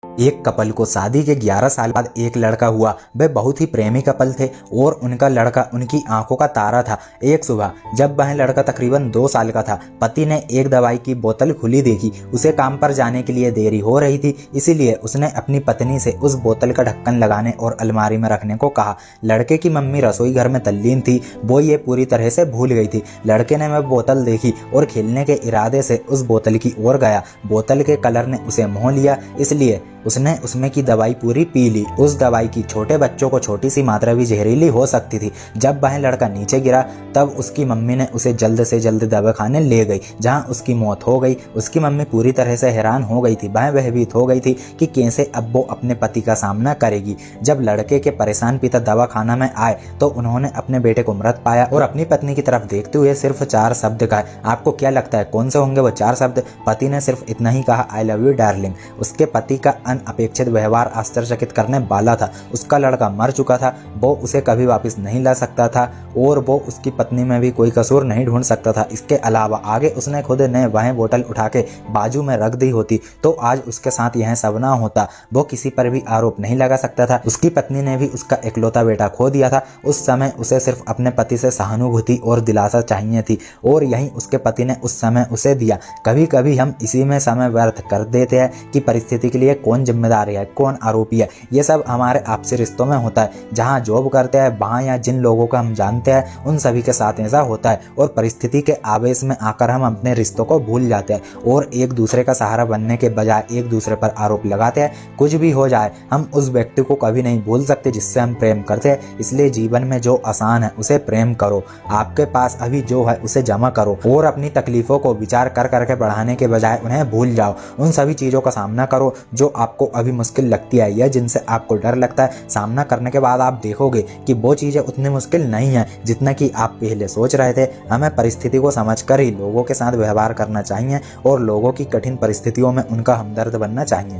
एक कपल को शादी के 11 साल बाद एक लड़का हुआ। वे बहुत ही प्रेमी कपल थे और उनका लड़का उनकी आंखों का तारा था। एक सुबह जब वह लड़का तकरीबन 2 साल का था, पति ने एक दवाई की बोतल खुली देखी। उसे काम पर जाने के लिए देरी हो रही थी, इसीलिए उसने अपनी पत्नी से उस बोतल का ढक्कन लगाने और अलमारी में रखने को कहा। लड़के की मम्मी रसोई घर में तल्लीन थी, वो ये पूरी तरह से भूल गई थी। लड़के ने वह बोतल देखी और खेलने के इरादे से उस बोतल की ओर गया। बोतल के कलर ने उसे मोह लिया, इसलिए उसने उसमें की दवाई पूरी पी ली। उस दवाई की छोटे बच्चों को छोटी सी मात्रा भी जहरीली हो सकती थी। जब वह लड़का नीचे गिरा तब उसकी मम्मी ने उसे जल्द से जल्द दवाखाने ले गई, जहां उसकी मौत हो गई। उसकी मम्मी पूरी तरह से हैरान हो गई थी। वह भयभीत हो गई थी कि कैसे अब वो अपने पति का सामना करेगी। जब लड़के के परेशान पिता दवाखाना में आए तो उन्होंने अपने बेटे को मृत पाया और अपनी पत्नी की तरफ देखते हुए सिर्फ 4 शब्द कहे। आपको क्या लगता है कौन से होंगे वो 4 शब्द? पति ने सिर्फ इतना ही कहा, आई लव यू डार्लिंग। उसके पति का अनअपेक्षित व्यवहार आश्चर्यचकित करने वाला था। उसका लड़का मर चुका था, वो उसे कभी वापस नहीं ला सकता था और वो उसकी पत्नी में भी कोई कसूर नहीं ढूंढ सकता था। इसके अलावा आगे उसने खुद ने वह बोतल उठा के बाजू में रख दी होती तो आज उसके साथ यह सब ना होता। वो किसी पर भी आरोप नहीं लगा सकता था। उसकी पत्नी ने भी उसका इकलौता बेटा खो दिया था। उस समय उसे सिर्फ अपने पति से सहानुभूति और दिलासा चाहिए थी और यही उसके पति ने उस समय उसे दिया। कभी कभी हम इसी में समय व्यर्थ कर देते हैं कि परिस्थिति के लिए कौन जिम्मेदार है, कौन आरोपी है। ये सब हमारे आपसी रिश्तों में होता है। जहाँ जॉब करते हैं वहाँ या जिन लोगों को हम जानते हैं उन सभी के साथ ऐसा होता है और परिस्थिति के आवेश में आकर हम अपने रिश्तों को भूल जाते हैं और एक दूसरे का सहारा बनने के बजाय एक दूसरे पर आरोप लगाते हैं। कुछ भी हो जाए हम उस व्यक्ति को कभी नहीं भूल सकते जिससे हम प्रेम करते हैं। इसलिए जीवन में जो आसान है उसे प्रेम करो। आपके पास अभी जो है उसे जमा करो और अपनी तकलीफों को विचार कर करके बढ़ाने के बजाय उन्हें भूल जाओ। उन सभी चीज़ों का सामना करो जो आपको अभी मुश्किल लगती है या जिनसे आपको डर लगता है। सामना करने के बाद आप देखोगे कि वो चीज़ें उतनी मुश्किल नहीं है जितना कि आप पहले सोच रहे थे। हमें परिस्थिति को समझकर ही लोगों के साथ व्यवहार करना चाहिए और लोगों की कठिन परिस्थितियों में उनका हमदर्द बनना चाहिए।